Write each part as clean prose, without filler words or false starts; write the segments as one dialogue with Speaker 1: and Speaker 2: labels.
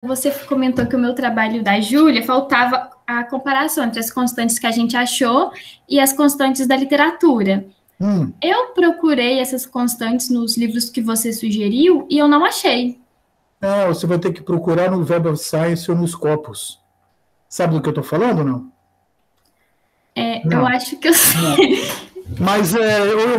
Speaker 1: Você comentou que o meu trabalho da Júlia faltava a comparação entre as constantes que a gente achou e as constantes da literatura. Eu procurei essas constantes nos livros que você sugeriu e eu não achei.
Speaker 2: Você vai ter que procurar no Web of Science ou nos Scopus. Sabe do que eu estou falando ou não?
Speaker 1: Eu acho que eu sei.
Speaker 2: Não. Mas eu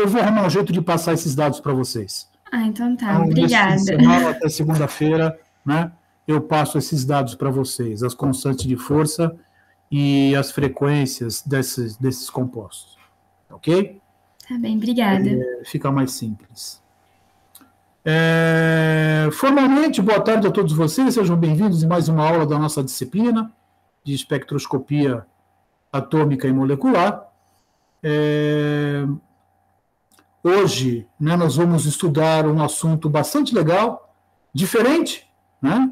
Speaker 2: vou arrumar um jeito de passar esses dados para vocês.
Speaker 1: Então tá,
Speaker 2: Então, nesse fim de
Speaker 1: obrigada.
Speaker 2: semana, até segunda-feira, né, eu passo esses dados para vocês, as constantes de força e as frequências desses compostos. Ok?
Speaker 1: Tá bem, obrigada.
Speaker 2: Fica mais simples. Formalmente, boa tarde a todos vocês, sejam bem-vindos em mais uma aula da nossa disciplina de espectroscopia atômica e molecular. Hoje, né, nós vamos estudar um assunto bastante legal, diferente, né,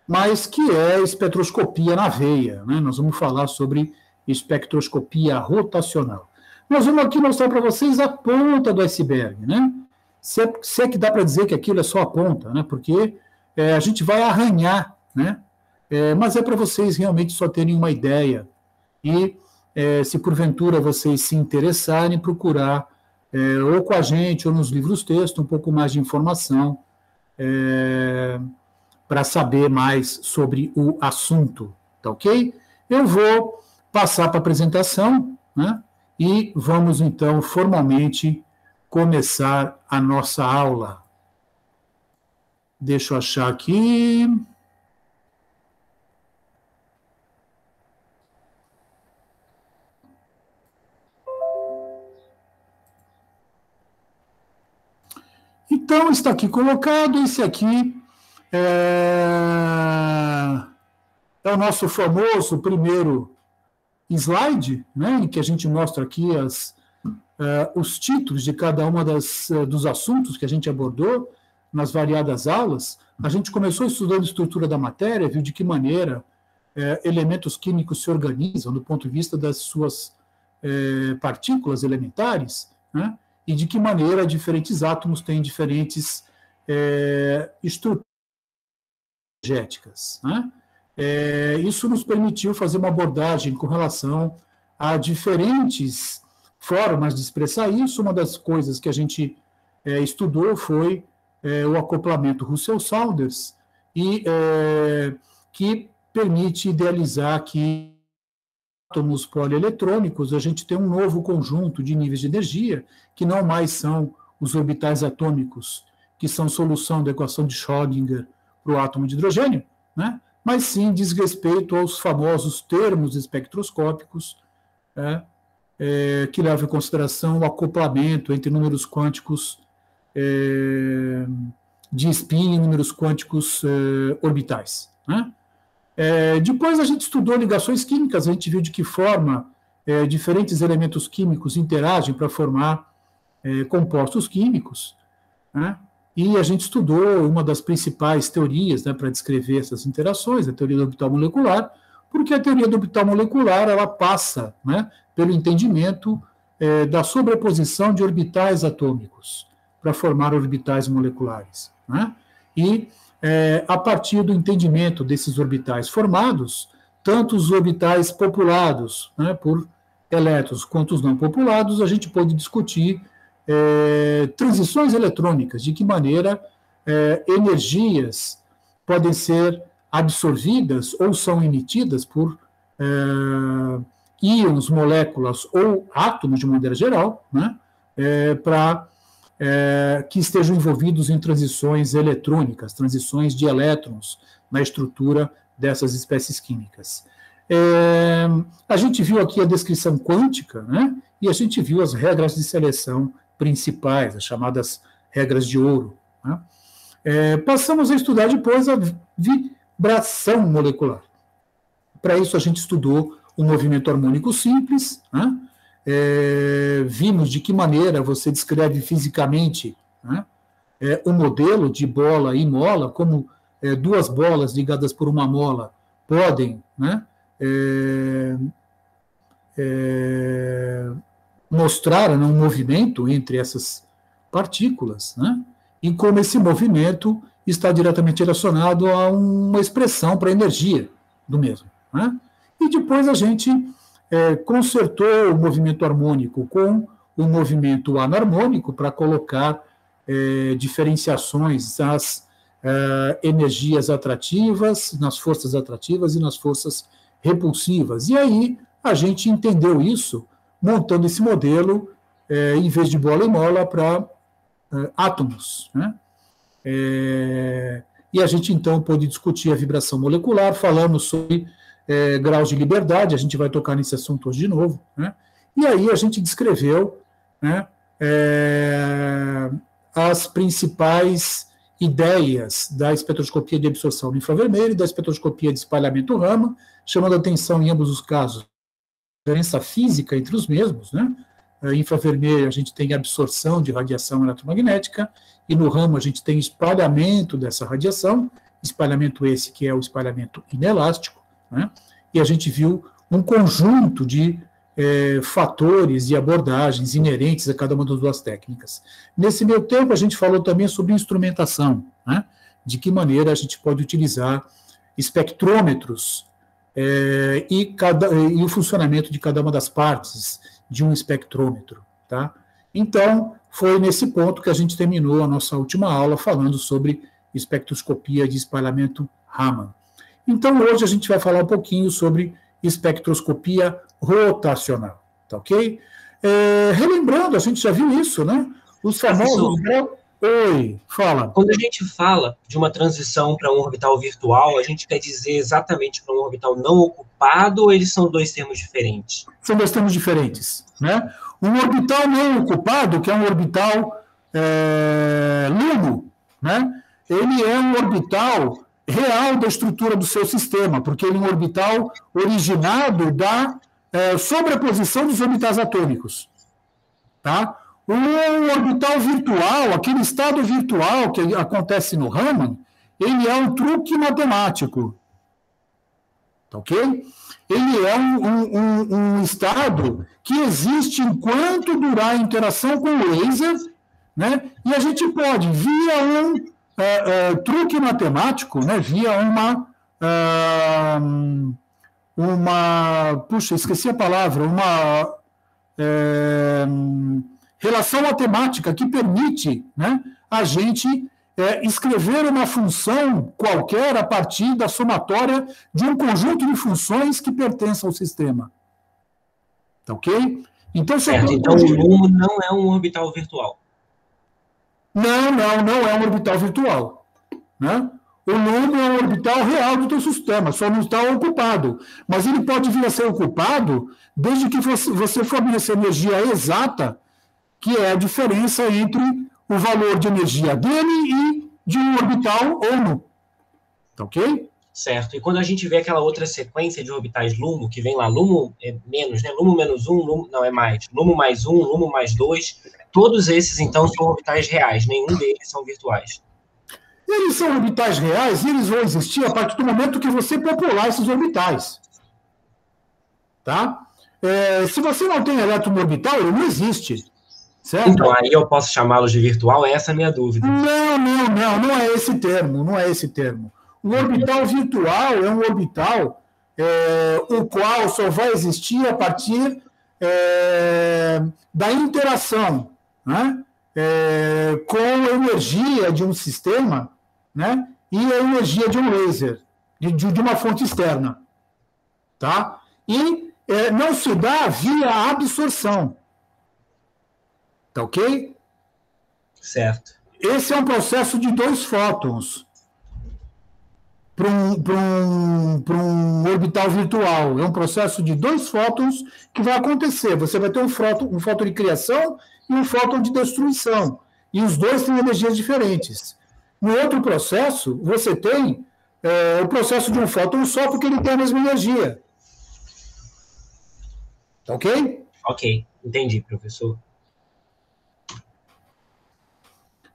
Speaker 2: mas que é espectroscopia na veia. Né? Nós vamos falar sobre espectroscopia rotacional. Nós vamos aqui mostrar para vocês a ponta do iceberg, né? Se é que dá para dizer que aquilo é só a ponta, né? Porque a gente vai arranhar, né? Mas é para vocês realmente só terem uma ideia e, se porventura vocês se interessarem, procurar ou com a gente ou nos livros texto um pouco mais de informação para saber mais sobre o assunto, tá ok? Eu vou passar para a apresentação, né? E vamos então formalmente começar a nossa aula. Deixa eu achar aqui. Então, está aqui colocado, esse aqui é o nosso famoso primeiro slide, né, em que a gente mostra aqui os títulos de cada uma dos assuntos que a gente abordou nas variadas aulas. A gente começou estudando estrutura da matéria, viu de que maneira elementos químicos se organizam do ponto de vista das suas partículas elementares, né, e de que maneira diferentes átomos têm diferentes estruturas energéticas. Né? Isso nos permitiu fazer uma abordagem com relação a diferentes formas de expressar isso. Uma das coisas que a gente estudou foi o acoplamento Russell-Saunders, e que permite idealizar que átomos polieletrônicos, a gente tem um novo conjunto de níveis de energia, que não mais são os orbitais atômicos, que são solução da equação de Schrödinger para o átomo de hidrogênio, né? Mas sim diz respeito aos famosos termos espectroscópicos, que levam em consideração o acoplamento entre números quânticos de spin e números quânticos orbitais. Né? Depois a gente estudou ligações químicas, a gente viu de que forma diferentes elementos químicos interagem para formar compostos químicos, né? E a gente estudou uma das principais teorias, né, para descrever essas interações, a teoria do orbital molecular, porque a teoria do orbital molecular ela passa, né, pelo entendimento da sobreposição de orbitais atômicos para formar orbitais moleculares. Né? E a partir do entendimento desses orbitais formados, tanto os orbitais populados, né, por elétrons quanto os não populados, a gente pode discutir transições eletrônicas, de que maneira energias podem ser absorvidas ou são emitidas por íons, moléculas ou átomos, de maneira geral, né, para que estejam envolvidos em transições eletrônicas, transições de elétrons na estrutura dessas espécies químicas. A gente viu aqui a descrição quântica, né, e a gente viu as regras de seleção principais, as chamadas regras de ouro. Né? Passamos a estudar depois a vibração molecular. Para isso, a gente estudou o movimento harmônico simples, né? Vimos de que maneira você descreve fisicamente, né, o modelo de bola e mola, como duas bolas ligadas por uma mola podem, né, mostrar, né, um movimento entre essas partículas, né, e como esse movimento está diretamente relacionado a uma expressão para a energia do mesmo, né? E depois a gente consertou o movimento harmônico com o movimento anarmônico para colocar diferenciações nas energias atrativas, nas forças atrativas e nas forças repulsivas. E aí a gente entendeu isso montando esse modelo, em vez de bola e mola, para átomos, né? E a gente, então, pôde discutir a vibração molecular, falamos sobre graus de liberdade, a gente vai tocar nesse assunto hoje de novo, né? E aí a gente descreveu, né, as principais ideias da espectroscopia de absorção no infravermelho e da espectroscopia de espalhamento Raman, chamando a atenção em ambos os casos a diferença física entre os mesmos, né? Infravermelho a gente tem absorção de radiação eletromagnética e no Raman a gente tem espalhamento dessa radiação, espalhamento esse que é o espalhamento inelástico, né? E a gente viu um conjunto de fatores e abordagens inerentes a cada uma das duas técnicas. Nesse meio tempo, a gente falou também sobre instrumentação, né? De que maneira a gente pode utilizar espectrômetros e o funcionamento de cada uma das partes de um espectrômetro, tá? Então, foi nesse ponto que a gente terminou a nossa última aula falando sobre espectroscopia de espalhamento Raman. Então, hoje a gente vai falar um pouquinho sobre espectroscopia rotacional, tá ok? Relembrando, a gente já viu isso, né? Os famosos... Oi, fala.
Speaker 3: Quando a gente fala de uma transição para um orbital virtual, a gente quer dizer exatamente para um orbital não ocupado ou eles são dois termos diferentes?
Speaker 2: São dois termos diferentes, né? Um orbital não ocupado, que é um orbital LUMO, né? Ele é um orbital real da estrutura do seu sistema, porque ele é um orbital originado da sobreposição dos orbitais atômicos, tá? O orbital virtual, aquele estado virtual que acontece no Raman, ele é um truque matemático, tá ok? Ele é um estado que existe enquanto durar a interação com o laser, né? E a gente pode, via um truque matemático, né? Via puxa, esqueci a palavra, relação matemática que permite, né, a gente escrever uma função qualquer a partir da somatória de um conjunto de funções que pertencem ao sistema. Tá ok?
Speaker 3: Então, então o LUMO não é um orbital virtual.
Speaker 2: Não é um orbital virtual, né? O LUMO é um orbital real do teu sistema, só não está ocupado. Mas ele pode vir a ser ocupado desde que você forneça energia exata, que é a diferença entre o valor de energia dele e de um orbital ou não. Tá ok?
Speaker 3: Certo. E quando a gente vê aquela outra sequência de orbitais LUMO, que vem lá, LUMO é menos, né? LUMO menos 1, LUMO, não, é mais. LUMO mais 1, LUMO mais 2, todos esses, então, são orbitais reais, nenhum deles são virtuais.
Speaker 2: Eles são orbitais reais e eles vão existir a partir do momento que você popular esses orbitais. Tá? Se você não tem elétron orbital, ele não existe. Certo?
Speaker 3: Então, aí eu posso chamá-los de virtual? Essa é a minha dúvida.
Speaker 2: Não é esse termo, não é esse termo. O orbital virtual é um orbital o qual só vai existir a partir da interação, né, com a energia de um sistema, né, e a energia de um laser, de uma fonte externa. Tá? E não se dá via absorção. Tá ok?
Speaker 3: Certo.
Speaker 2: Esse é um processo de 2 fótons para um orbital virtual. É um processo de 2 fótons que vai acontecer. Você vai ter um fóton de criação e um fóton de destruição. E os dois têm energias diferentes. No outro processo, você tem o processo de um fóton só porque ele tem a mesma energia. Tá ok?
Speaker 3: Ok, entendi, professor.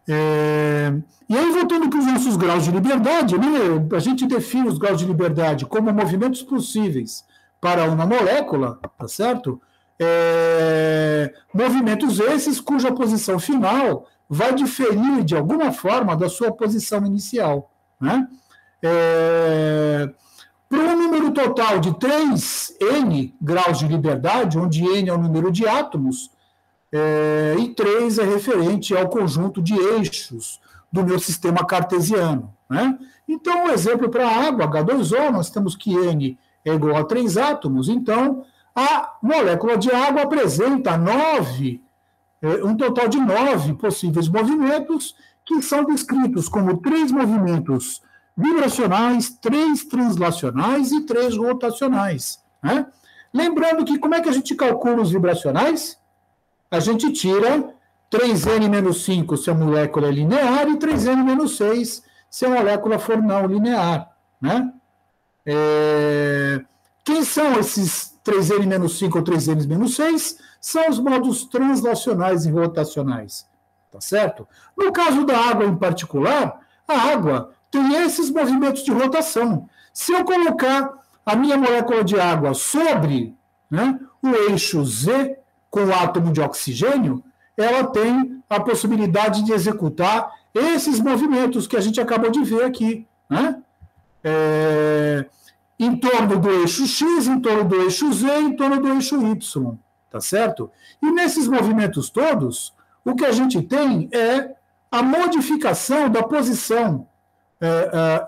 Speaker 2: E aí, voltando para os nossos graus de liberdade, né, a gente define os graus de liberdade como movimentos possíveis para uma molécula, tá certo? Movimentos esses cuja posição final vai diferir de alguma forma da sua posição inicial, né? Para um número total de 3n graus de liberdade, onde n é o número de átomos, e 3 é referente ao conjunto de eixos do meu sistema cartesiano, né? Então, um exemplo para a água, H2O, nós temos que n é igual a 3 átomos, então a molécula de água apresenta um total de 9 possíveis movimentos, que são descritos como 3 movimentos vibracionais, 3 translacionais e 3 rotacionais, né? Lembrando que como é que a gente calcula os vibracionais? A gente tira 3n-5 se a molécula é linear e 3n-6 se a molécula for não linear, né? Quem são esses 3n-5 ou 3n-6? São os modos translacionais e rotacionais, tá certo? No caso da água em particular, a água tem esses movimentos de rotação. Se eu colocar a minha molécula de água sobre, né, o eixo Z com o átomo de oxigênio, ela tem a possibilidade de executar esses movimentos que a gente acabou de ver aqui, né? Em torno do eixo X, em torno do eixo Z, em torno do eixo Y, tá certo? E nesses movimentos todos, o que a gente tem é a modificação da posição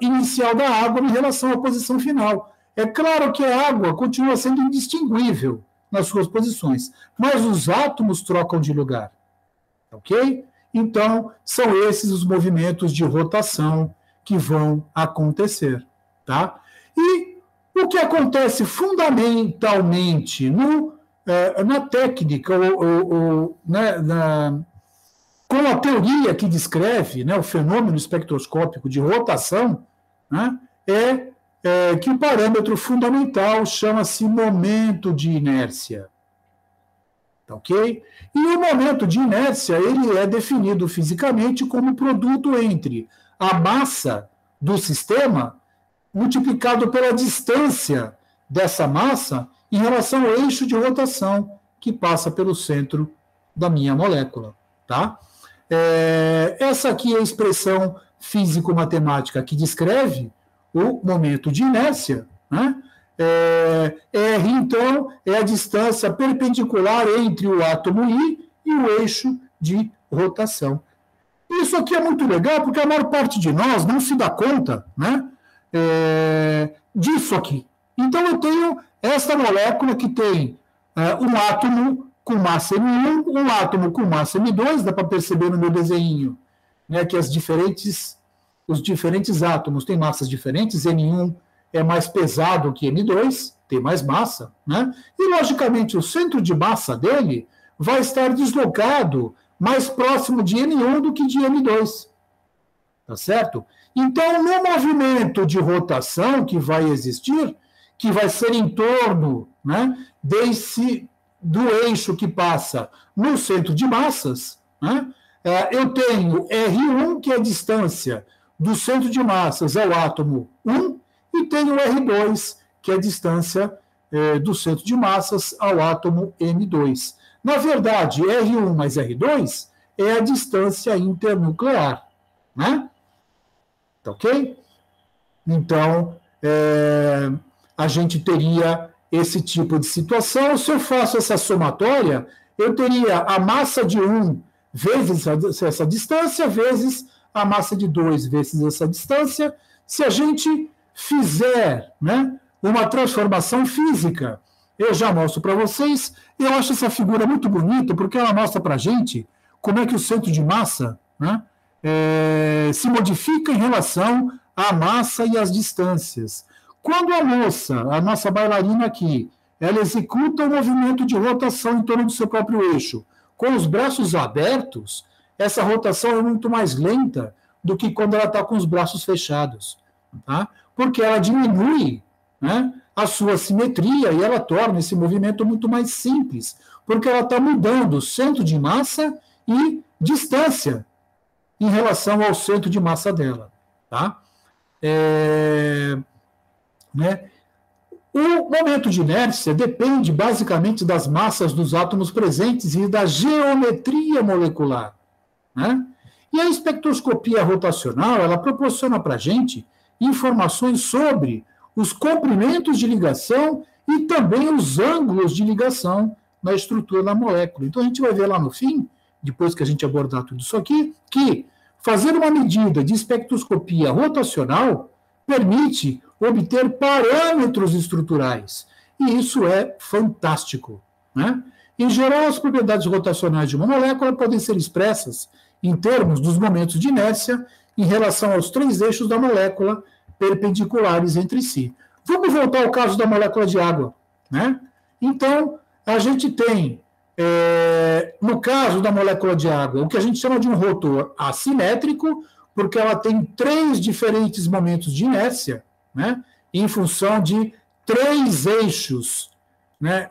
Speaker 2: inicial da água em relação à posição final. É claro que a água continua sendo indistinguível nas suas posições, mas os átomos trocam de lugar, ok? Então, são esses os movimentos de rotação que vão acontecer, tá? E o que acontece fundamentalmente na técnica, com a teoria que descreve, né, o fenômeno espectroscópico de rotação, né, que o parâmetro fundamental chama-se momento de inércia. Tá, ok? E o momento de inércia ele é definido fisicamente como produto entre a massa do sistema multiplicado pela distância dessa massa em relação ao eixo de rotação que passa pelo centro da minha molécula. Tá? Essa aqui é a expressão físico-matemática que descreve o momento de inércia, né? R, então, é a distância perpendicular entre o átomo I e o eixo de rotação. Isso aqui é muito legal porque a maior parte de nós não se dá conta, né, disso aqui. Então, eu tenho essa molécula que tem um átomo com massa M1, um átomo com massa M2, dá para perceber no meu desenho, né, que os diferentes átomos têm massas diferentes, N1 é mais pesado que N2, tem mais massa, né? E, logicamente, o centro de massa dele vai estar deslocado mais próximo de N1 do que de N2, tá certo? Então, no movimento de rotação que vai existir, que vai ser em torno, né, do eixo que passa no centro de massas, né, eu tenho R1, que é a distância do centro de massas ao átomo 1, e tenho R2, que é a distância do centro de massas ao átomo M2. Na verdade, R1 mais R2 é a distância internuclear, né? Tá ok? Então, a gente teria esse tipo de situação. Se eu faço essa somatória, eu teria a massa de 1 vezes essa distância, vezes a massa de 2 vezes essa distância. Se a gente fizer, né, uma transformação física, eu já mostro para vocês. Eu acho essa figura muito bonita, porque ela mostra para a gente como é que o centro de massa, né, se modifica em relação à massa e às distâncias. Quando a nossa bailarina aqui, ela executa o movimento de rotação em torno do seu próprio eixo, com os braços abertos, essa rotação é muito mais lenta do que quando ela está com os braços fechados, tá? Porque ela diminui, né, a sua simetria e ela torna esse movimento muito mais simples, porque ela está mudando centro de massa e distância em relação ao centro de massa dela. Tá? Né? O momento de inércia depende basicamente das massas dos átomos presentes e da geometria molecular. né? E a espectroscopia rotacional, ela proporciona para a gente informações sobre os comprimentos de ligação e também os ângulos de ligação na estrutura da molécula. Então, a gente vai ver lá no fim, depois que a gente abordar tudo isso aqui, que fazer uma medida de espectroscopia rotacional permite obter parâmetros estruturais. E isso é fantástico, né? Em geral, as propriedades rotacionais de uma molécula podem ser expressas em termos dos momentos de inércia em relação aos 3 eixos da molécula perpendiculares entre si. Vamos voltar ao caso da molécula de água, né? Então, a gente tem, no caso da molécula de água, o que a gente chama de um rotor assimétrico, porque ela tem 3 diferentes momentos de inércia, né? Em função de 3 eixos, né?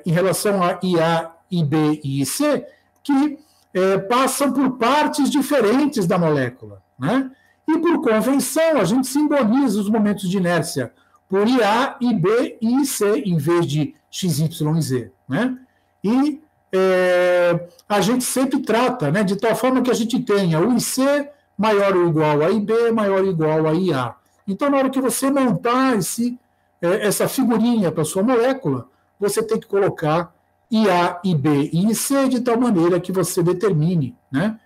Speaker 2: Em relação a IA, IB e IC, que passam por partes diferentes da molécula, né? E por convenção, a gente simboliza os momentos de inércia por IA, IB e IC, em vez de X, Y e Z, né? E a gente sempre trata, né, de tal forma que a gente tenha o IC maior ou igual a IB, maior ou igual a IA. Então, na hora que você montar essa figurinha para a sua molécula, você tem que colocar IA, IB e IC de tal maneira que você determine, né,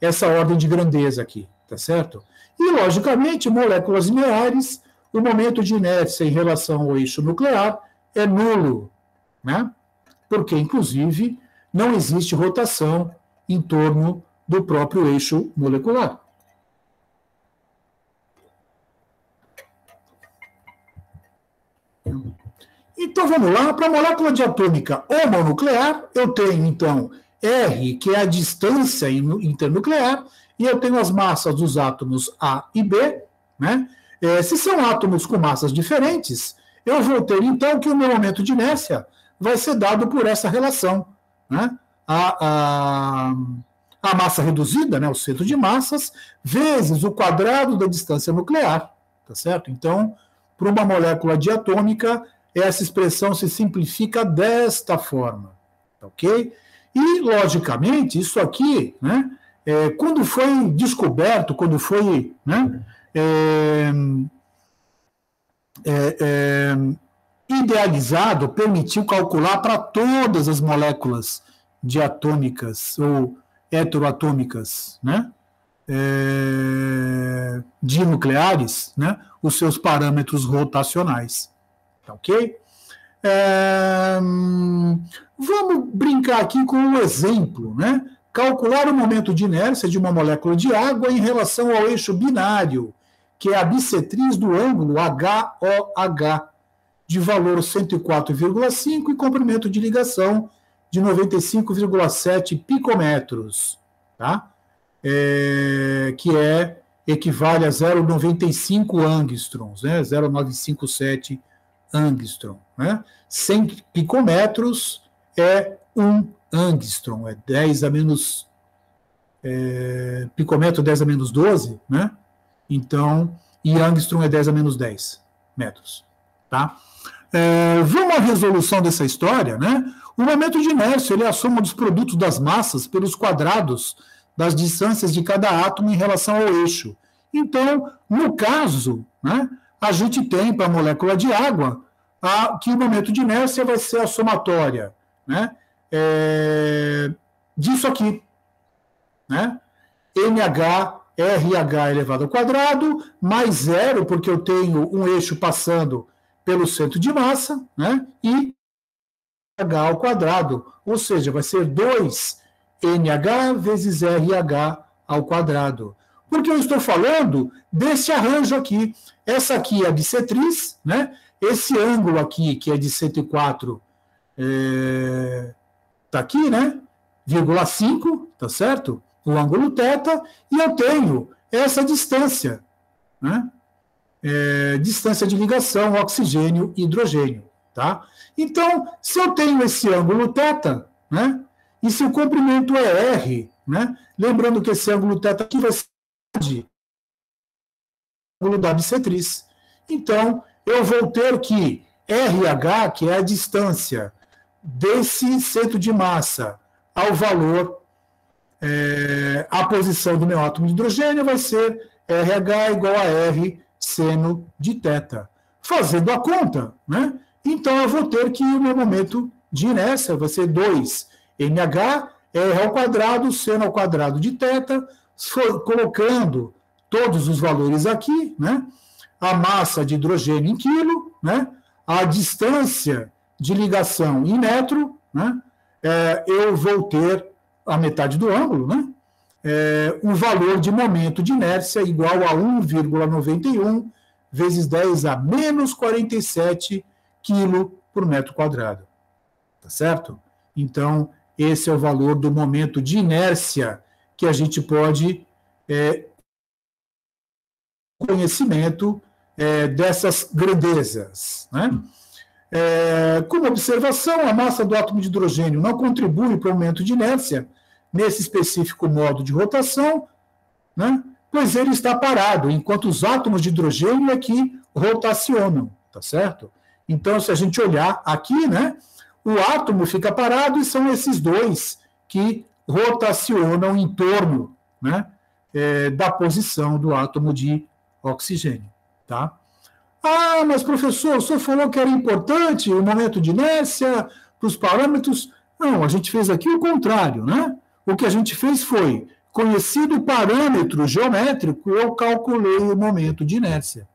Speaker 2: essa ordem de grandeza aqui, tá certo? E, logicamente, moléculas lineares, o momento de inércia em relação ao eixo nuclear é nulo, né? Porque, inclusive, não existe rotação em torno do próprio eixo molecular. Então, vamos lá. Para a molécula diatômica homonuclear, eu tenho, então, R, que é a distância internuclear, e eu tenho as massas dos átomos A e B, né? Se são átomos com massas diferentes, eu vou ter, então, que o meu momento de inércia vai ser dado por essa relação, né? A massa reduzida, né, o centro de massas, vezes o quadrado da distância nuclear, tá certo? Então, para uma molécula diatômica, essa expressão se simplifica desta forma, ok? E, logicamente, isso aqui, né, quando foi descoberto, quando foi, né, idealizado, permitiu calcular para todas as moléculas diatômicas ou heteroatômicas, né, dinucleares, né, os seus parâmetros rotacionais. Ok? Vamos brincar aqui com um exemplo, né? Calcular o momento de inércia de uma molécula de água em relação ao eixo binário, que é a bissetriz do ângulo HOH, de valor 104,5 e comprimento de ligação de 95,7 picômetros, tá? Que equivale a 0,95 angstroms, né? 0,957 angstrom, né? 100 picômetros é 1 angstrom, é 10 a menos... picômetro 10 a menos 12, né? Então, e angstrom é 10 a menos 10 metros, tá? Vamos à resolução dessa história, né? O momento de inércia ele é a soma dos produtos das massas pelos quadrados das distâncias de cada átomo em relação ao eixo. Então, no caso, né, a gente tem para a molécula de água que o momento de inércia vai ser a somatória, né, disso aqui, né, NH, RH elevado ao quadrado, mais 0, porque eu tenho um eixo passando pelo centro de massa, né, e H ao quadrado, ou seja, vai ser 2NH vezes RH ao quadrado. Porque eu estou falando desse arranjo aqui. Essa aqui é a bissetriz, né? Esse ângulo aqui, que é de 104, está aqui, né? 0,5, tá certo? O ângulo θ, e eu tenho essa distância, né? Distância de ligação, oxigênio e hidrogênio, tá? Então, se eu tenho esse ângulo θ, né? E se o comprimento é R, né? Lembrando que esse ângulo θ aqui vai ser o ângulo da bissetriz. Então, eu vou ter que RH, que é a distância desse centro de massa ao valor a posição do meu átomo de hidrogênio vai ser RH igual a R seno de θ. Fazendo a conta, né? Então eu vou ter que o meu momento de inércia vai ser 2mh R ao quadrado, seno ao quadrado de θ, colocando todos os valores aqui, né? A massa de hidrogênio em quilo, né? A distância de ligação em metro, né? Eu vou ter a metade do ângulo, né? O valor de momento de inércia igual a 1,91 vezes 10 a menos 47 quilo por metro quadrado. Tá certo? Então, esse é o valor do momento de inércia que a gente pode conhecimento dessas grandezas, né? Como observação, a massa do átomo de hidrogênio não contribui para o aumento de inércia nesse específico modo de rotação, né? Pois ele está parado, enquanto os átomos de hidrogênio é que rotacionam, tá certo? Então, se a gente olhar aqui, né, o átomo fica parado e são esses dois que rotacionam em torno, né, da posição do átomo de oxigênio, tá? Ah, mas professor, o senhor falou que era importante o momento de inércia para os parâmetros. Não, a gente fez aqui o contrário, né? O que a gente fez foi, conhecido o parâmetro geométrico, eu calculei o momento de inércia.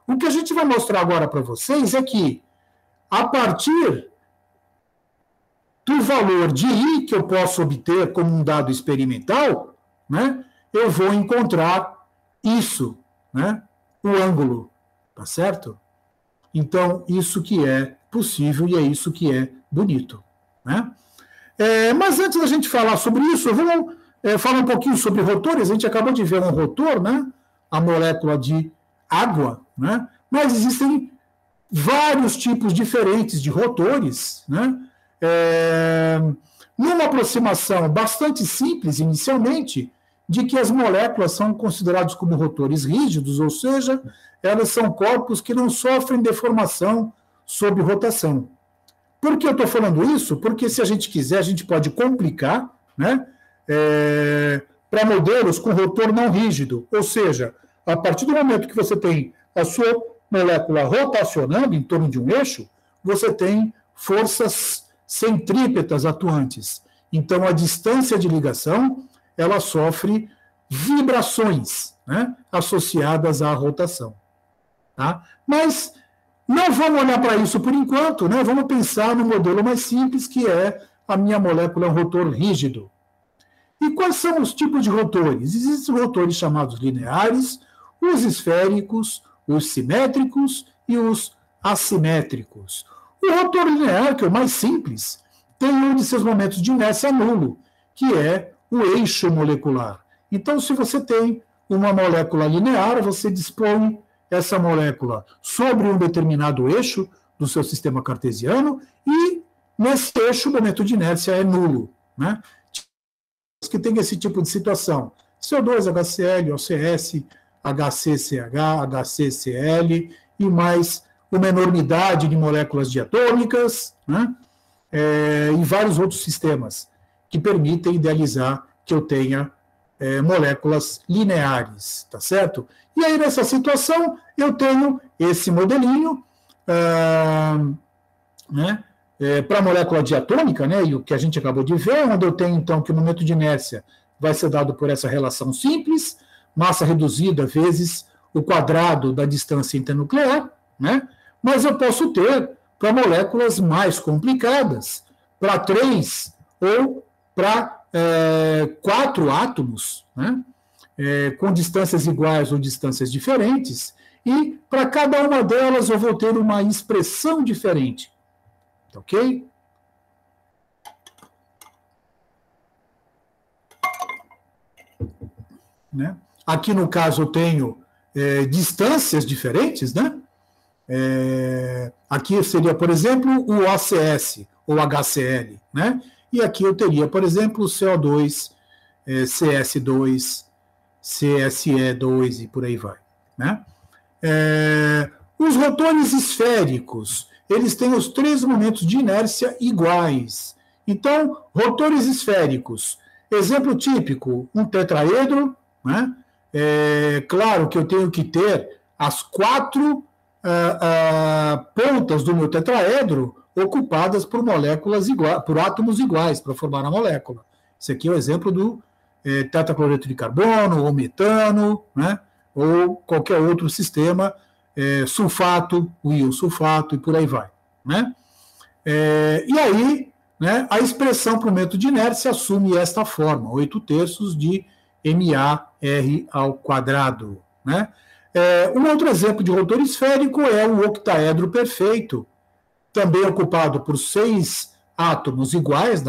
Speaker 2: O que a gente vai mostrar agora para vocês é que, a partir do valor de I que eu posso obter como um dado experimental, né, eu vou encontrar isso, né, o ângulo. Tá certo? Então, isso que é possível e é isso que é bonito, né? Mas antes da gente falar sobre isso, vamos falar um pouquinho sobre rotores. A gente acabou de ver um rotor, né? A molécula de água, né? Mas existem vários tipos diferentes de rotores, né? Numa aproximação bastante simples, inicialmente, de que as moléculas são consideradas como rotores rígidos, ou seja, elas são corpos que não sofrem deformação sob rotação. Por que eu estou falando isso? Porque, se a gente quiser, a gente pode complicar, né, para modelos com rotor não rígido, ou seja, a partir do momento que você tem a sua molécula rotacionando em torno de um eixo, você tem forças centrípetas atuantes. Então, a distância de ligação ela sofre vibrações, né, associadas à rotação. Tá? Mas não vamos olhar para isso por enquanto, né? Vamos pensar no modelo mais simples, que é a minha molécula rotor rígido. E quais são os tipos de rotores? Existem rotores chamados lineares, os esféricos, os simétricos e os assimétricos. O rotor linear, que é o mais simples, tem um de seus momentos de inércia nulo, que é o eixo molecular. Então, se você tem uma molécula linear, você dispõe essa molécula sobre um determinado eixo do seu sistema cartesiano e, nesse eixo, o momento de inércia é nulo, né? Que tem esse tipo de situação. CO2, HCl, OCS, HCCH, HCCl e mais uma enormidade de moléculas diatômicas, né? E vários outros sistemas que permitem idealizar que eu tenha moléculas lineares, tá certo? E aí, nessa situação, eu tenho esse modelinho, né, para a molécula diatômica, né, e o que a gente acabou de ver, onde eu tenho, então, que o momento de inércia vai ser dado por essa relação simples, massa reduzida vezes o quadrado da distância internuclear, né, mas eu posso ter para moléculas mais complicadas, para 3 ou para 4 átomos, né, com distâncias iguais ou distâncias diferentes, e para cada uma delas eu vou ter uma expressão diferente. Ok? Né? Aqui, no caso, eu tenho distâncias diferentes, né? Aqui seria, por exemplo, o OCS, ou HCl, né? E aqui eu teria, por exemplo, o CO2, CS2, CSE2 e por aí vai, né? Os rotores esféricos, eles têm os 3 momentos de inércia iguais. Então, rotores esféricos, Exemplo típico, um tetraedro, né? Claro que eu tenho que ter as 4 pontas do meu tetraedro ocupadas por moléculas iguais, por átomos iguais para formar a molécula. Esse aqui é o exemplo do tetracloreto de carbono, ou metano, né? Ou qualquer outro sistema, sulfato, o íon sulfato e por aí vai, né? E aí, né, a expressão para o momento de inércia assume esta forma, 8/3 de MAR², né? Um outro exemplo de rotor esférico é o octaedro perfeito, também ocupado por 6 átomos iguais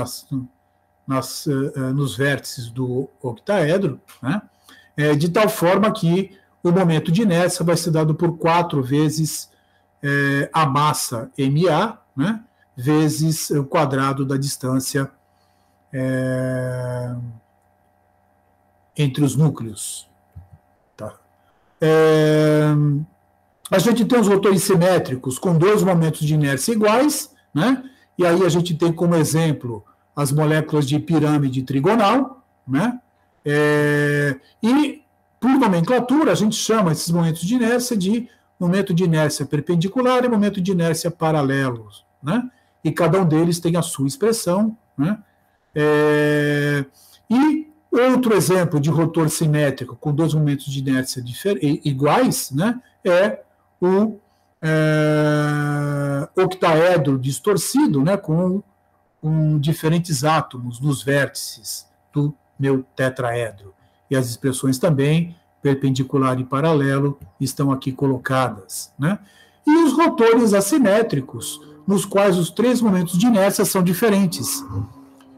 Speaker 2: nos vértices do octaedro, né? De tal forma que o momento de inércia vai ser dado por 4 vezes a massa MA, né? Vezes o quadrado da distância entre os núcleos. Tá? A gente tem os rotores simétricos com 2 momentos de inércia iguais, né? E aí a gente tem como exemplo as moléculas de pirâmide trigonal, né? E, por nomenclatura, a gente chama esses momentos de inércia de momento de inércia perpendicular e momento de inércia paralelos, né? E cada um deles tem a sua expressão, né? E outro exemplo de rotor simétrico com 2 momentos de inércia iguais, né, é o octaedro distorcido, né, com diferentes átomos nos vértices do meu tetraedro. E as expressões também, perpendicular e paralelo, estão aqui colocadas, né? E os rotores assimétricos, nos quais os 3 momentos de inércia são diferentes.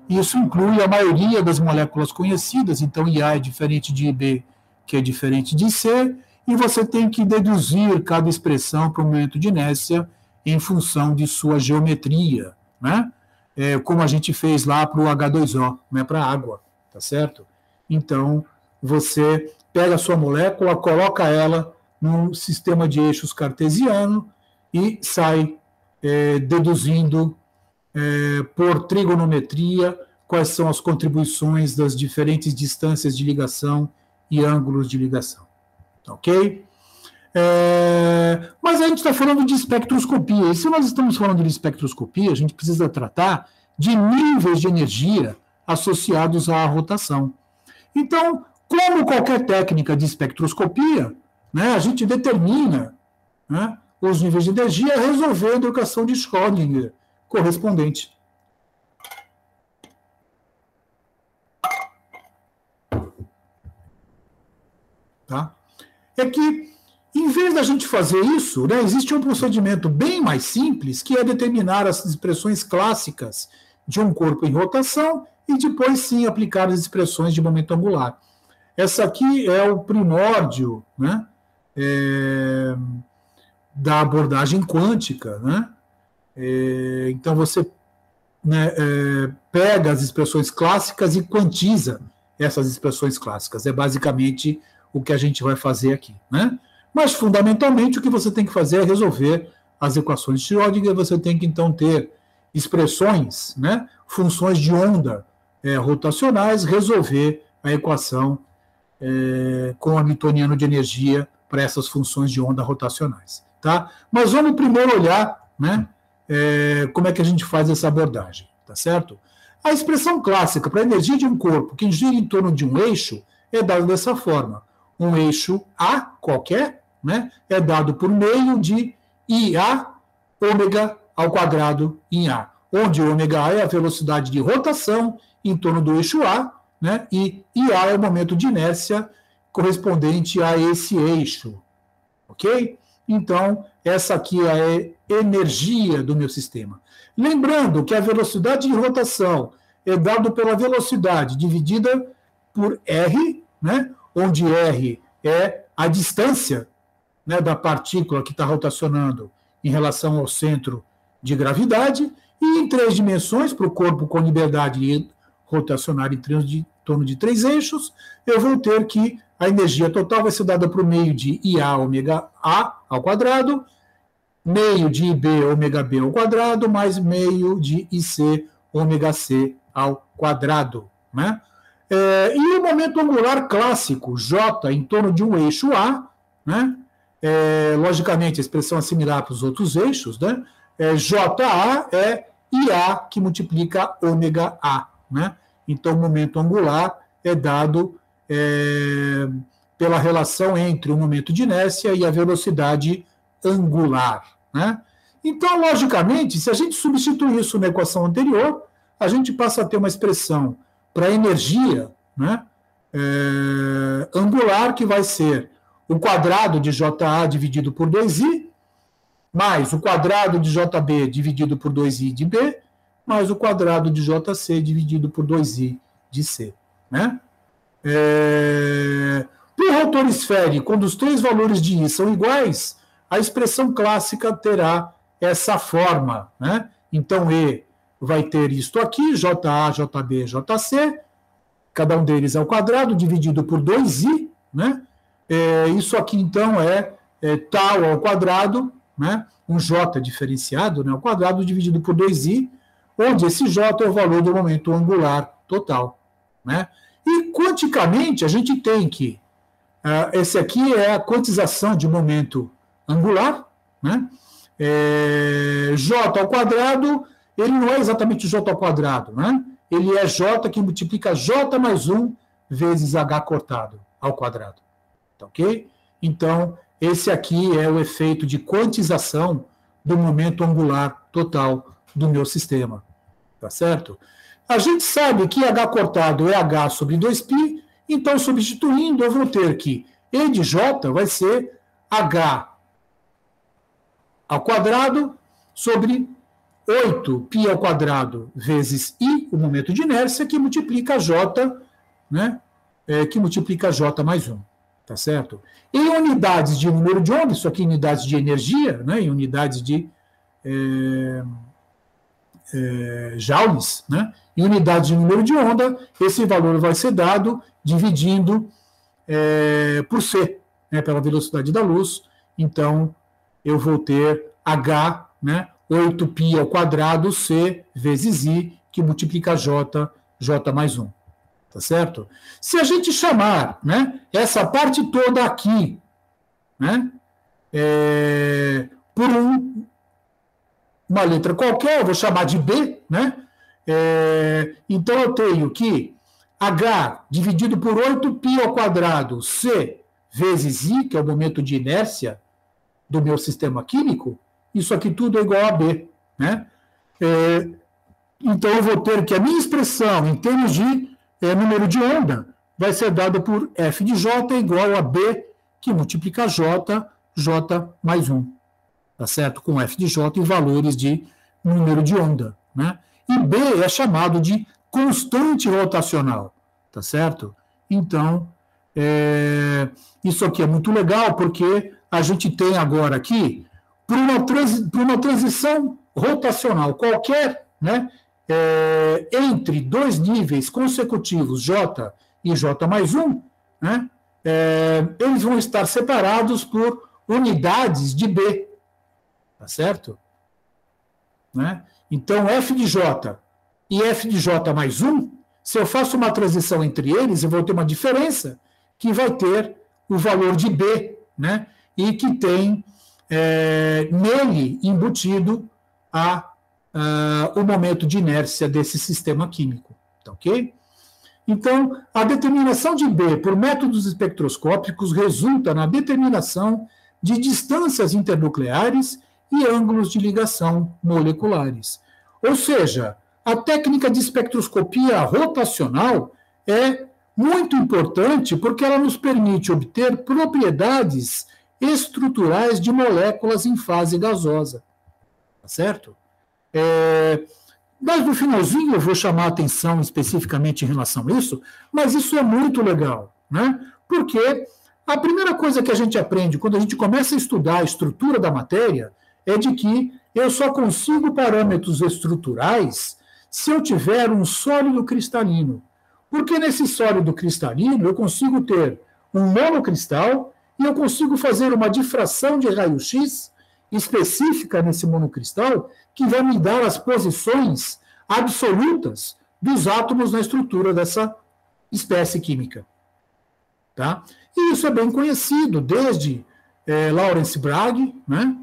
Speaker 2: Isso inclui a maioria das moléculas conhecidas, então IA é diferente de IB, que é diferente de C, e você tem que deduzir cada expressão para o momento de inércia em função de sua geometria, né? Como a gente fez lá para o H2O, né, para a água, tá certo? Então, você pega a sua molécula, coloca ela num sistema de eixos cartesiano e sai deduzindo por trigonometria quais são as contribuições das diferentes distâncias de ligação e ângulos de ligação. Ok? Mas a gente está falando de espectroscopia, e se nós estamos falando de espectroscopia, a gente precisa tratar de níveis de energia associados à rotação. Então, como qualquer técnica de espectroscopia, né, a gente determina, né, os níveis de energia resolvendo a equação de Schrödinger correspondente. Tá? É que, em vez da gente fazer isso, né, existe um procedimento bem mais simples, que é determinar as expressões clássicas de um corpo em rotação e depois sim aplicar as expressões de momento angular. Essa aqui é o primórdio, né, da abordagem quântica, né? Então você, né, pega as expressões clássicas e quantiza essas expressões clássicas. É basicamente o que a gente vai fazer aqui, né? Mas, fundamentalmente, o que você tem que fazer é resolver as equações de Schrödinger. Você tem que, então, ter expressões, né, funções de onda rotacionais, resolver a equação com o hamiltoniano de energia para essas funções de onda rotacionais. Tá? Mas vamos primeiro olhar, né, como é que a gente faz essa abordagem, tá certo? A expressão clássica para a energia de um corpo que gira em torno de um eixo é dada dessa forma. Um eixo A qualquer, né, é dado por meio de IA ômega ao quadrado em A, onde ômega A é a velocidade de rotação em torno do eixo A, né, e IA é o momento de inércia correspondente a esse eixo. Ok? Então, essa aqui é a energia do meu sistema. Lembrando que a velocidade de rotação é dada pela velocidade dividida por R, né, onde R é a distância, né, da partícula que está rotacionando em relação ao centro de gravidade, e em 3 dimensões, para o corpo com liberdade de rotacionar em torno de 3 eixos, eu vou ter que a energia total vai ser dada por meio de IA ômega A ao quadrado, meio de IB ômega B ao quadrado, mais meio de IC ômega C ao quadrado, né? E o momento angular clássico, J em torno de um eixo A, né? Logicamente, a expressão é similar para os outros eixos, né? JA é IA que multiplica ômega A, né? Então, o momento angular é dado pela relação entre o momento de inércia e a velocidade angular, né? Então, logicamente, se a gente substituir isso na equação anterior, a gente passa a ter uma expressão para energia, né, angular, que vai ser o quadrado de JA dividido por 2I, mais o quadrado de JB dividido por 2I de B, mais o quadrado de JC dividido por 2I de C, né? Para o rotor esférico, quando os três valores de I são iguais, a expressão clássica terá essa forma, né? Então, E vai ter isto aqui, JA, JB, JC, cada um deles ao quadrado, dividido por 2I, né? Isso aqui, então, é tal ao quadrado, né? Um J diferenciado, né, ao quadrado, dividido por 2I, onde esse J é o valor do momento angular total, né? E, quanticamente, a gente tem que esse aqui é a quantização de momento angular, né? J ao quadrado, ele não é exatamente J ao quadrado, né? Ele é J que multiplica J mais 1 vezes H cortado ao quadrado. Tá, ok? Então, esse aqui é o efeito de quantização do momento angular total do meu sistema. Tá certo? A gente sabe que H cortado é H sobre 2π, então, substituindo, eu vou ter que E de J vai ser H ao quadrado sobre 8π ao quadrado vezes I, o momento de inércia, que multiplica J, né? Que multiplica J mais 1. Tá certo? Em unidades de número de onda, isso aqui em unidades de energia, né? Em unidades de joules, né? Em unidades de número de onda, esse valor vai ser dado dividindo por C, né? Pela velocidade da luz. Então, eu vou ter H, né? 8π ao quadrado C vezes I, que multiplica J, J mais 1. Tá certo? Se a gente chamar, né, essa parte toda aqui, né, por uma letra qualquer, eu vou chamar de B, né? Então eu tenho que H dividido por 8π ao quadrado C vezes I, que é o momento de inércia do meu sistema químico, isso aqui tudo é igual a B, né? Então eu vou ter que a minha expressão em termos de número de onda vai ser dada por F de J igual a B, que multiplica J, J mais 1. Tá certo? Com F de J em valores de número de onda, né? E B é chamado de constante rotacional. Tá certo? Então, isso aqui é muito legal, porque a gente tem agora aqui, por uma transição rotacional qualquer, né? Entre dois níveis consecutivos, J e J mais 1, né? Eles vão estar separados por unidades de B. Tá certo? Né? Então, F de J e F de J mais 1, se eu faço uma transição entre eles, eu vou ter uma diferença que vai ter o valor de B, né? E que tem nele embutido o momento de inércia desse sistema químico. Tá, ok? Então, a determinação de B por métodos espectroscópicos resulta na determinação de distâncias internucleares e ângulos de ligação moleculares. Ou seja, a técnica de espectroscopia rotacional é muito importante porque ela nos permite obter propriedades estruturais de moléculas em fase gasosa. Tá certo? Mas no finalzinho eu vou chamar a atenção especificamente em relação a isso, mas isso é muito legal, né? Porque a primeira coisa que a gente aprende quando a gente começa a estudar a estrutura da matéria é de que eu só consigo parâmetros estruturais se eu tiver um sólido cristalino. Porque nesse sólido cristalino eu consigo ter um monocristal e eu consigo fazer uma difração de raio-x específica nesse monocristal que vai me dar as posições absolutas dos átomos na estrutura dessa espécie química. Tá? E isso é bem conhecido desde Lawrence Bragg, né?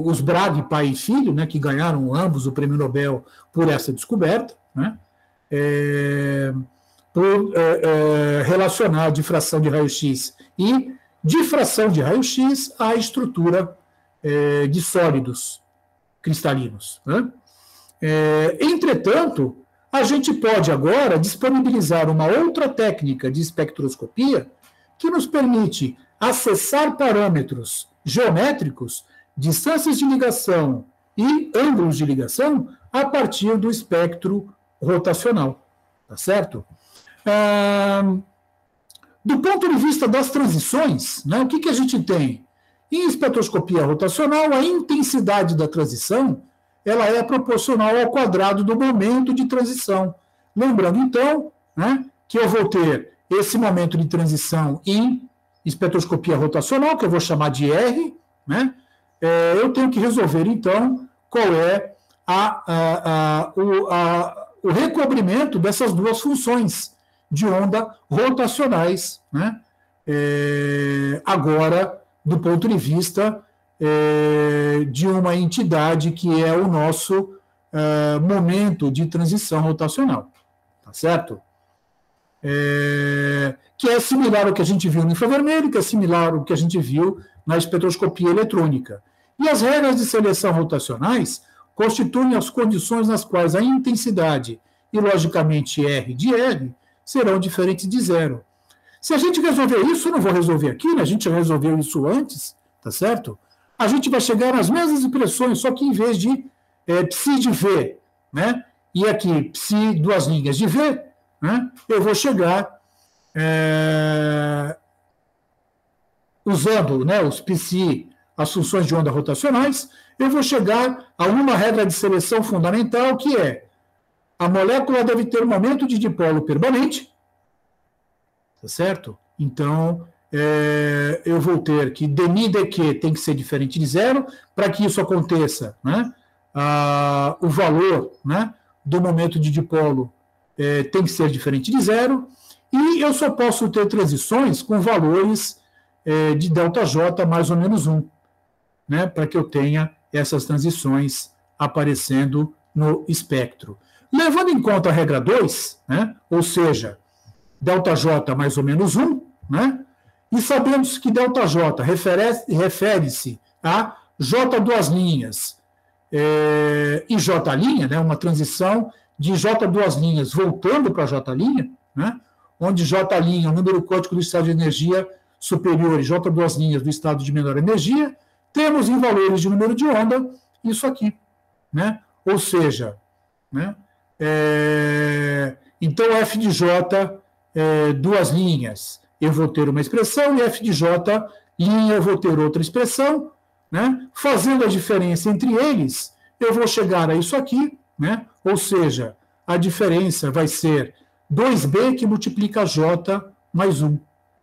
Speaker 2: Os Bragg, pai e filho, né, que ganharam ambos o prêmio Nobel por essa descoberta, né? Por relacionar a difração de raio-x e difração de raio-x à estrutura de sólidos cristalinos. Né? Entretanto, a gente pode agora disponibilizar uma outra técnica de espectroscopia que nos permite acessar parâmetros geométricos, distâncias de ligação e ângulos de ligação a partir do espectro rotacional. Tá certo? Do ponto de vista das transições, né, o que a gente tem? Em espectroscopia rotacional, a intensidade da transição ela é proporcional ao quadrado do momento de transição. Lembrando, então, né, que eu vou ter esse momento de transição em espectroscopia rotacional, que eu vou chamar de R, né, eu tenho que resolver, então, qual é o recobrimento dessas duas funções de onda rotacionais, né, agora, do ponto de vista de uma entidade que é o nosso momento de transição rotacional, tá certo? Que é similar ao que a gente viu no infravermelho, que é similar ao que a gente viu na espectroscopia eletrônica. E as regras de seleção rotacionais constituem as condições nas quais a intensidade e, logicamente, R de R serão diferentes de zero. Se a gente resolver isso, eu não vou resolver aqui, né? A gente já resolveu isso antes, tá certo? A gente vai chegar nas mesmas expressões, só que em vez de psi de V, né? E aqui, psi duas linhas de V, né? Eu vou chegar usando, né, os psi, as funções de onda rotacionais, eu vou chegar a uma regra de seleção fundamental, que é a molécula deve ter um momento de dipolo permanente, tá certo? Então, eu vou ter que dmi dq tem que ser diferente de zero. Para que isso aconteça, né, o valor, né, do momento de dipolo tem que ser diferente de zero, e eu só posso ter transições com valores de ΔJ mais ou menos 1, né, para que eu tenha essas transições aparecendo no espectro. Levando em conta a regra 2, né, ou seja, ΔJ mais ou menos 1, né, e sabemos que ΔJ refere-se a J duas linhas e J', né, uma transição de J duas linhas voltando para J', né, onde J' é o número quântico do estado de energia superior e J duas linhas do estado de menor energia, temos em valores de número de onda isso aqui, né, ou seja, né, então f de J duas linhas, eu vou ter uma expressão, e f de J linha eu vou ter outra expressão, né? Fazendo a diferença entre eles, eu vou chegar a isso aqui, né? Ou seja, a diferença vai ser 2b que multiplica J mais 1.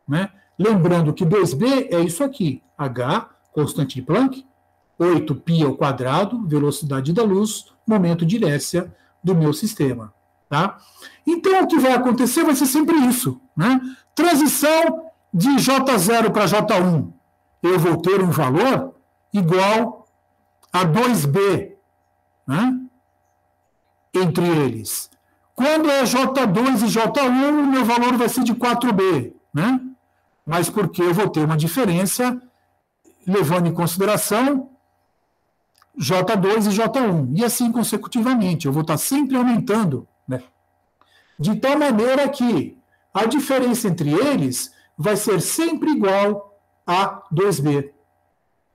Speaker 2: Né? Lembrando que 2b é isso aqui, h, constante de Planck, 8π ao quadrado, velocidade da luz, momento de inércia do meu sistema. Tá? Então, o que vai acontecer vai ser sempre isso. Né? Transição de J0 para J1. Eu vou ter um valor igual a 2b, né? Entre eles. Quando é J2 e J1, o meu valor vai ser de 4b. Né? Mas porque eu vou ter uma diferença levando em consideração J2 e J1. E assim consecutivamente. Eu vou estar sempre aumentando. Né? De tal maneira que a diferença entre eles vai ser sempre igual a 2b.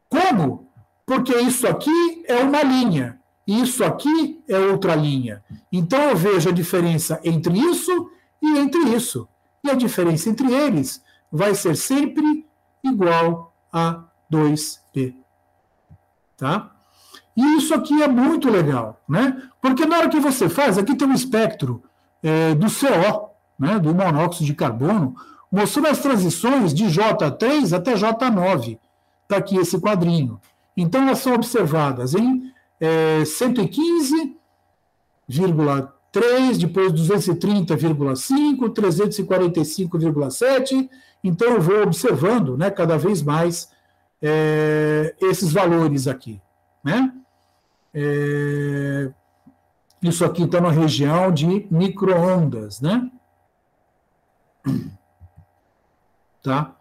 Speaker 2: Como? Porque isso aqui é uma linha, e isso aqui é outra linha. Então eu vejo a diferença entre isso e entre isso. E a diferença entre eles vai ser sempre igual a 2b. Tá? E isso aqui é muito legal, né? Porque na hora que você faz, aqui tem um espectro do CO, né, do monóxido de carbono, mostrando as transições de J3 até J9. Está aqui esse quadrinho. então elas são observadas em 115,3 3, depois 230,5, 345,7. Então, eu vou observando, né, cada vez mais esses valores aqui, né? Isso aqui está na região de micro-ondas, né? Tá?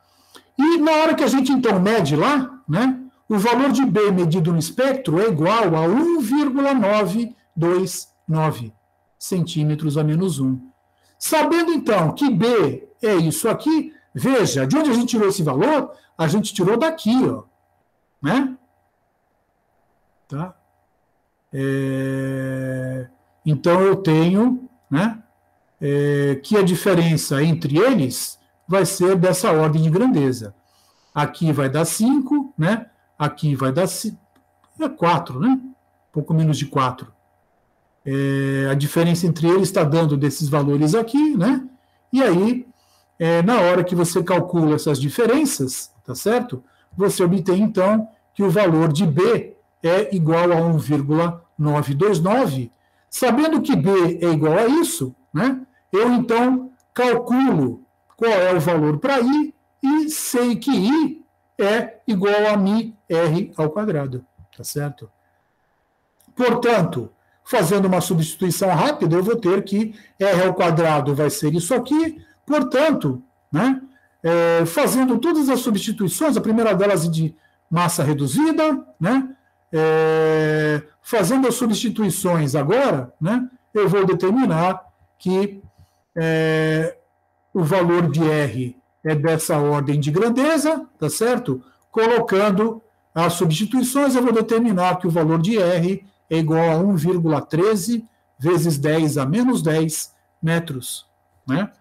Speaker 2: E na hora que a gente, então, mede lá, né, o valor de B medido no espectro é igual a 1,929 centímetros a menos 1. Sabendo, então, que B é isso aqui, veja, de onde a gente tirou esse valor? A gente tirou daqui, ó, né? Tá? Então, eu tenho, né, que a diferença entre eles vai ser dessa ordem de grandeza. Aqui vai dar 5, né? Aqui vai dar 4, né? Um pouco menos de 4. A diferença entre eles está dando desses valores aqui, né? E aí, na hora que você calcula essas diferenças, tá certo? Você obtém, então, que o valor de B é igual a 1,929. Sabendo que B é igual a isso, né? Eu, então, calculo qual é o valor para I e sei que I é igual a μr ao quadrado, tá certo? Portanto, fazendo uma substituição rápida, eu vou ter que R ao quadrado vai ser isso aqui, portanto, né, fazendo todas as substituições, a primeira delas é de massa reduzida, né, fazendo as substituições agora, né, eu vou determinar que o valor de R é dessa ordem de grandeza, tá certo? Colocando as substituições, eu vou determinar que o valor de R é igual a 1,13 vezes 10 a menos 10 metros, né?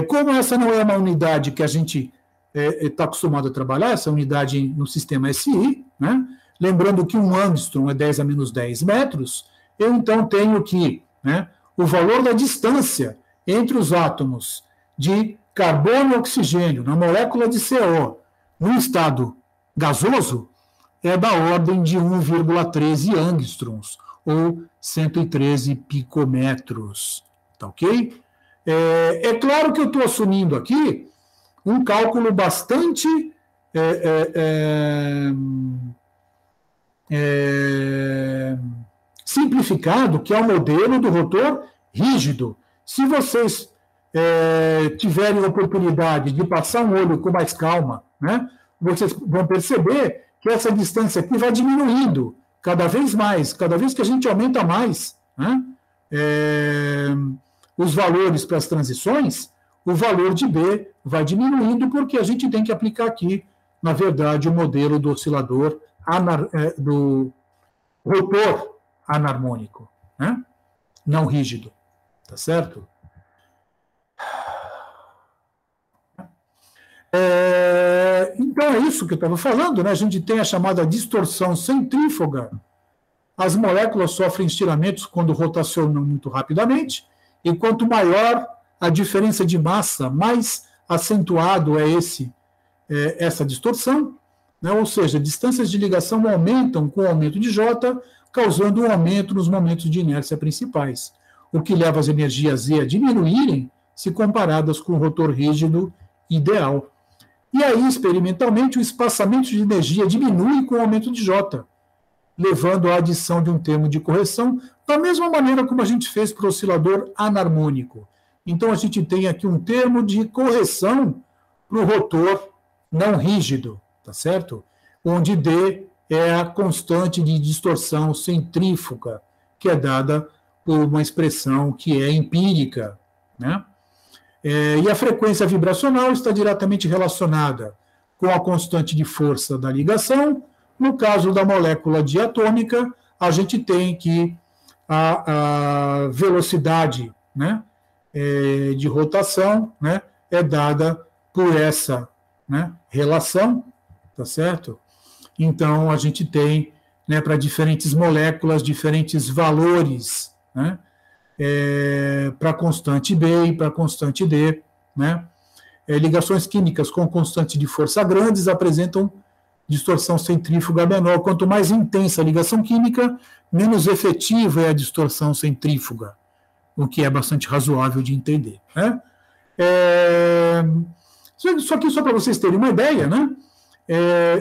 Speaker 2: Como essa não é uma unidade que a gente está acostumado a trabalhar, essa unidade no sistema SI, né? Lembrando que um angstrom é 10 a menos 10 metros, eu então tenho que, né, o valor da distância entre os átomos de carbono e oxigênio na molécula de CO no estado gasoso é da ordem de 1,13 angstroms, ou 113 picometros. Tá ok? É claro que eu estou assumindo aqui um cálculo bastante simplificado, que é o modelo do rotor rígido. Se vocês tiverem a oportunidade de passar um olho com mais calma, né, vocês vão perceber que essa distância aqui vai diminuindo cada vez mais, cada vez que a gente aumenta mais, né, os valores para as transições, o valor de B vai diminuindo, porque a gente tem que aplicar aqui, na verdade, o modelo do oscilador, do rotor anarmônico, né, não rígido, tá certo? Então é isso que eu estava falando, né? A gente tem a chamada distorção centrífuga. As moléculas sofrem estiramentos quando rotacionam muito rapidamente, e quanto maior a diferença de massa, mais acentuado é essa distorção, né? Ou seja, distâncias de ligação aumentam com o aumento de J, causando um aumento nos momentos de inércia principais, o que leva as energias Z a diminuírem se comparadas com o rotor rígido ideal. E aí, experimentalmente, o espaçamento de energia diminui com o aumento de J, levando à adição de um termo de correção, da mesma maneira como a gente fez para o oscilador anarmônico. Então, a gente tem aqui um termo de correção para o rotor não rígido, tá certo? Onde D é a constante de distorção centrífuga, que é dada por uma expressão que é empírica, né? E a frequência vibracional está diretamente relacionada com a constante de força da ligação. No caso da molécula diatômica, a gente tem que a velocidade, né, de rotação, né, é dada por essa, né, relação, tá certo? Então, a gente tem, né, para diferentes moléculas, diferentes valores, né, para constante B e para constante D, né? Ligações químicas com constante de força grandes apresentam distorção centrífuga menor. Quanto mais intensa a ligação química, menos efetiva é a distorção centrífuga, o que é bastante razoável de entender, né? Só para vocês terem uma ideia, né?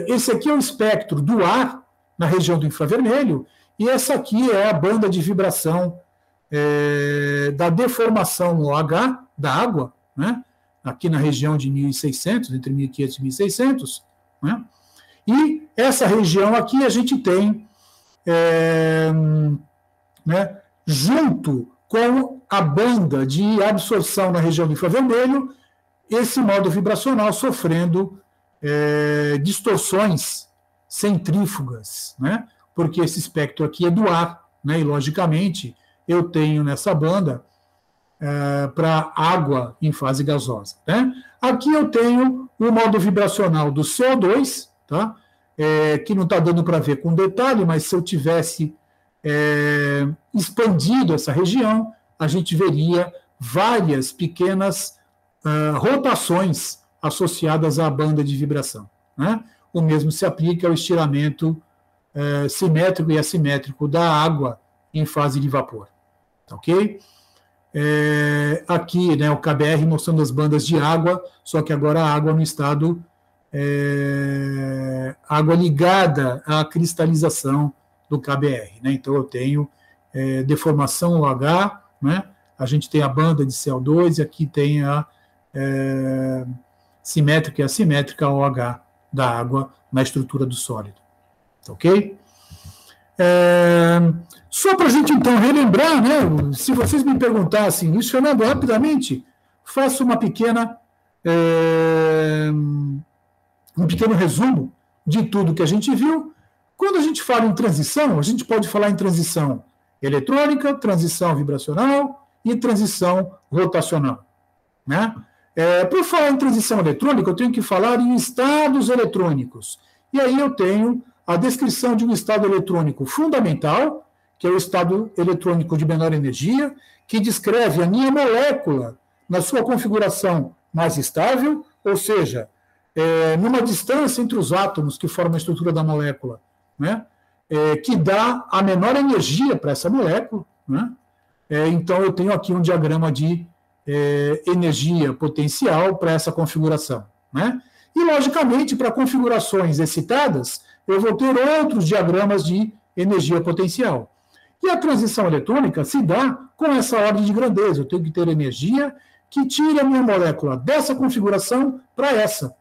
Speaker 2: Esse aqui é o espectro do ar na região do infravermelho, e essa aqui é a banda de vibração da deformação OH da água, né? Aqui na região de 1.600, entre 1.500 e 1.600, né? E essa região aqui a gente tem, né, junto com a banda de absorção na região do infravermelho, esse modo vibracional sofrendo distorções centrífugas, né? Porque esse espectro aqui é do ar, né? E, logicamente, eu tenho nessa banda para água em fase gasosa, né? Aqui eu tenho o modo vibracional do CO2, tá? Que não está dando para ver com detalhe, mas se eu tivesse expandido essa região, a gente veria várias pequenas rotações associadas à banda de vibração, né? O mesmo se aplica ao estiramento simétrico e assimétrico da água em fase de vapor, ok? Aqui, né, o KBR mostrando as bandas de água, só que agora a água no estado água ligada à cristalização do KBR, né? Então eu tenho deformação OH, né? A gente tem a banda de CO2 e aqui tem a simétrica e assimétrica OH da água na estrutura do sólido, ok? Só para a gente então relembrar, né? Se vocês me perguntassem isso, Fernando, rapidamente, faço um pequeno resumo de tudo que a gente viu. Quando a gente fala em transição, a gente pode falar em transição eletrônica, transição vibracional e transição rotacional, né? Por falar em transição eletrônica, eu tenho que falar em estados eletrônicos. E aí eu tenho a descrição de um estado eletrônico fundamental, que é o estado eletrônico de menor energia, que descreve a minha molécula na sua configuração mais estável, ou seja, numa distância entre os átomos que formam a estrutura da molécula, né? Que dá a menor energia para essa molécula, né? Então eu tenho aqui um diagrama de energia potencial para essa configuração, né? E, logicamente, para configurações excitadas, eu vou ter outros diagramas de energia potencial. E a transição eletrônica se dá com essa ordem de grandeza. Eu tenho que ter energia que tire a minha molécula dessa configuração para essa.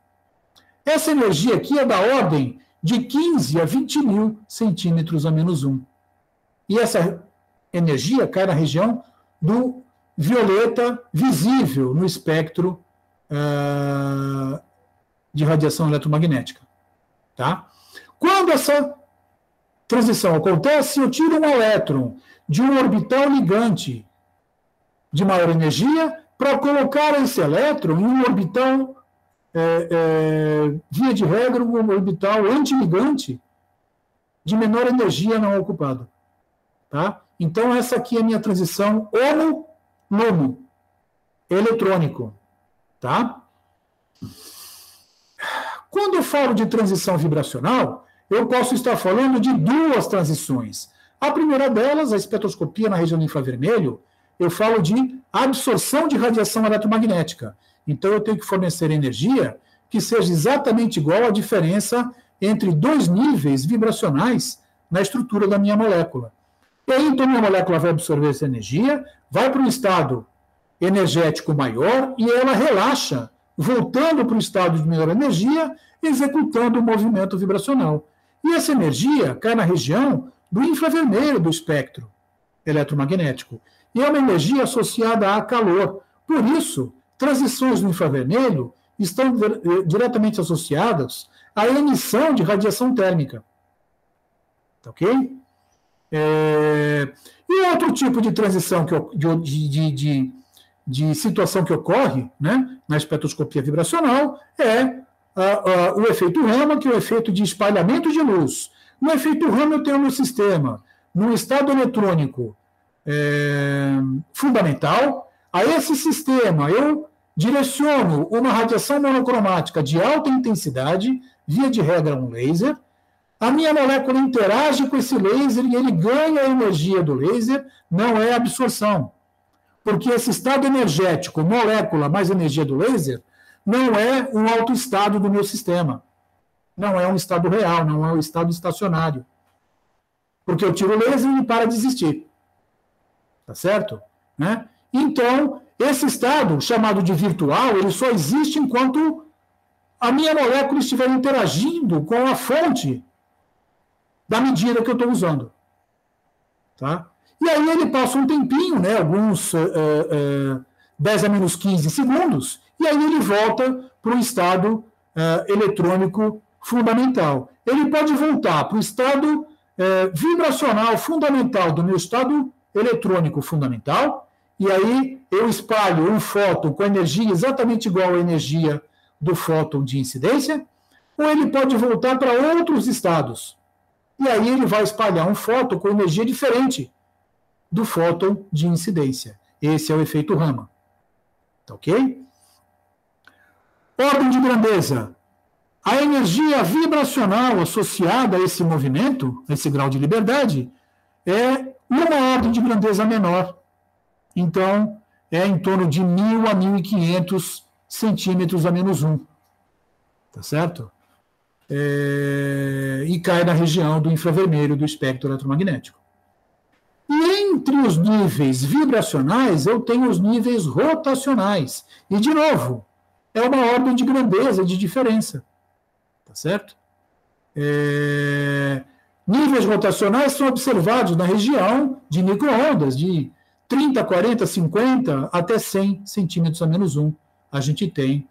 Speaker 2: Essa energia aqui é da ordem de 15 a 20 mil centímetros a -1. E essa energia cai na região do violeta visível no espectro de radiação eletromagnética, tá? Quando essa transição acontece, eu tiro um elétron de um orbital ligante de maior energia para colocar esse elétron em um orbital, via de regra, um orbital antiligante de menor energia não ocupada, tá? Então, essa aqui é a minha transição HOMO-LUMO, eletrônico, tá? Quando eu falo de transição vibracional, eu posso estar falando de duas transições. A primeira delas, a espectroscopia na região do infravermelho, eu falo de absorção de radiação eletromagnética. Então, eu tenho que fornecer energia que seja exatamente igual à diferença entre dois níveis vibracionais na estrutura da minha molécula. E aí, então, minha molécula vai absorver essa energia, vai para um estado energético maior e ela relaxa, voltando para o estado de menor energia, executando o movimento vibracional. E essa energia cai na região do infravermelho do espectro eletromagnético. E é uma energia associada a calor. Por isso, transições no infravermelho estão diretamente associadas à emissão de radiação térmica. Tá ok? E outro tipo de transição, de situação que ocorre, né, na espectroscopia vibracional é o efeito Raman, que é o efeito de espalhamento de luz. No efeito Raman eu tenho no sistema, num estado eletrônico fundamental, a esse sistema eu direciono uma radiação monocromática de alta intensidade, via de regra um laser, a minha molécula interage com esse laser e ele ganha a energia do laser, não é absorção. Porque esse estado energético, molécula mais energia do laser, não é um autoestado do meu sistema. Não é um estado real, não é um estado estacionário. Porque eu tiro o laser e ele para de existir. Tá certo? Né? Então, esse estado, chamado de virtual, ele só existe enquanto a minha molécula estiver interagindo com a fonte da medida que eu estou usando. Tá? E aí ele passa um tempinho, né, alguns 10 a menos 15 segundos, e aí ele volta para o estado eletrônico fundamental. Ele pode voltar para o estado vibracional fundamental do meu estado eletrônico fundamental, e aí eu espalho um fóton com energia exatamente igual à energia do fóton de incidência, ou ele pode voltar para outros estados. E aí ele vai espalhar um fóton com energia diferente do fóton de incidência. Esse é o efeito Raman. Tá ok? Ordem de grandeza. A energia vibracional associada a esse movimento, a esse grau de liberdade, é uma ordem de grandeza menor. Então, é em torno de 1.000 a 1.500 centímetros a menos 1. Tá certo? E cai na região do infravermelho do espectro eletromagnético. E entre os níveis vibracionais, eu tenho os níveis rotacionais. E, de novo, é uma ordem de grandeza, de diferença. Tá certo? Níveis rotacionais são observados na região de micro-ondas, de 30, 40, 50 até 100 centímetros a menos 1. A gente tem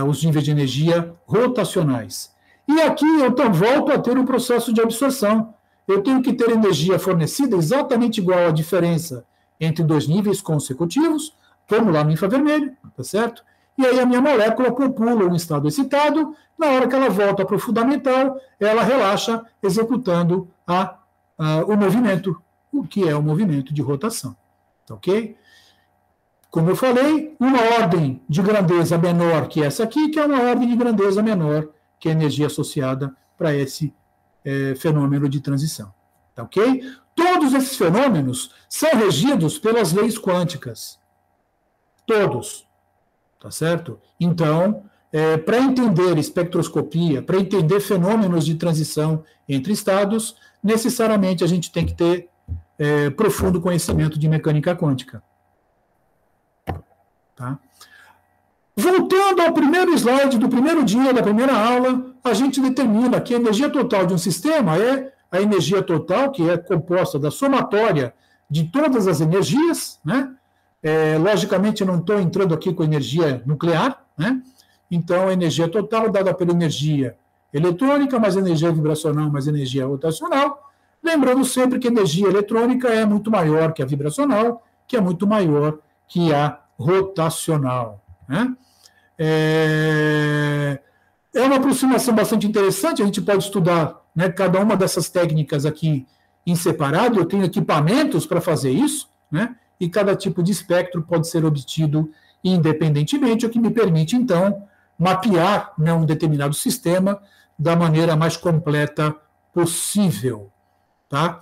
Speaker 2: os níveis de energia rotacionais. E aqui eu volto a ter um processo de absorção. Eu tenho que ter energia fornecida exatamente igual à diferença entre dois níveis consecutivos, como lá no infravermelho, tá certo? E aí a minha molécula popula um estado excitado, na hora que ela volta para o fundamental, ela relaxa, executando o movimento, o que é o movimento de rotação. Tá ok? Como eu falei, uma ordem de grandeza menor que essa aqui, que é uma ordem de grandeza menor que a energia associada para esse fenômeno de transição. Tá ok? Todos esses fenômenos são regidos pelas leis quânticas. Todos. Tá certo? Então, para entender espectroscopia, para entender fenômenos de transição entre estados, necessariamente a gente tem que ter profundo conhecimento de mecânica quântica. Tá? Voltando ao primeiro slide do primeiro dia da primeira aula, a gente determina que a energia total de um sistema é a energia total, que é composta da somatória de todas as energias, né? Logicamente, eu não estou entrando aqui com energia nuclear, né? Então, a energia total dada pela energia eletrônica, mais energia vibracional, mais energia rotacional. Lembrando sempre que a energia eletrônica é muito maior que a vibracional, que é muito maior que a rotacional, né? É uma aproximação bastante interessante, a gente pode estudar, né, cada uma dessas técnicas aqui em separado. Eu tenho equipamentos para fazer isso, né? E cada tipo de espectro pode ser obtido independentemente, o que me permite, então, mapear, né, um determinado sistema da maneira mais completa possível. Tá?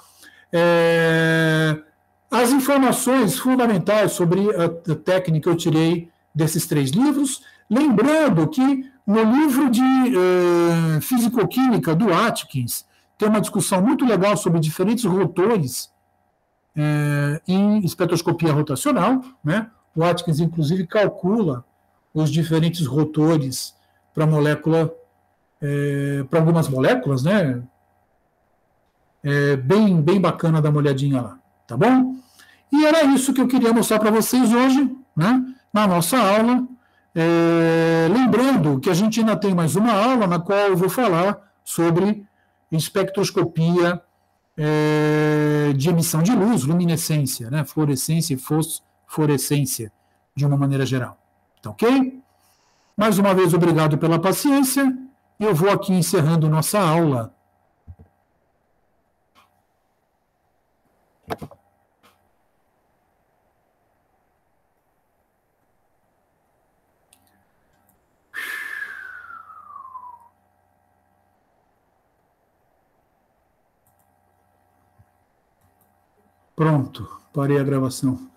Speaker 2: As informações fundamentais sobre a técnica eu tirei desses 3 livros, lembrando que no livro de Fisicoquímica do Atkins tem uma discussão muito legal sobre diferentes rotores em espectroscopia rotacional, né? O Atkins, inclusive, calcula os diferentes rotores para molécula, para algumas moléculas, né? Bem bacana, dar uma olhadinha lá, tá bom? E era isso que eu queria mostrar para vocês hoje, né? Na nossa aula. Lembrando que a gente ainda tem mais uma aula na qual eu vou falar sobre espectroscopia de emissão de luz, luminescência, né? Fluorescência e fosforescência, de uma maneira geral. Tá ok? Mais uma vez, obrigado pela paciência. Eu vou aqui encerrando nossa aula. Pronto, parei a gravação.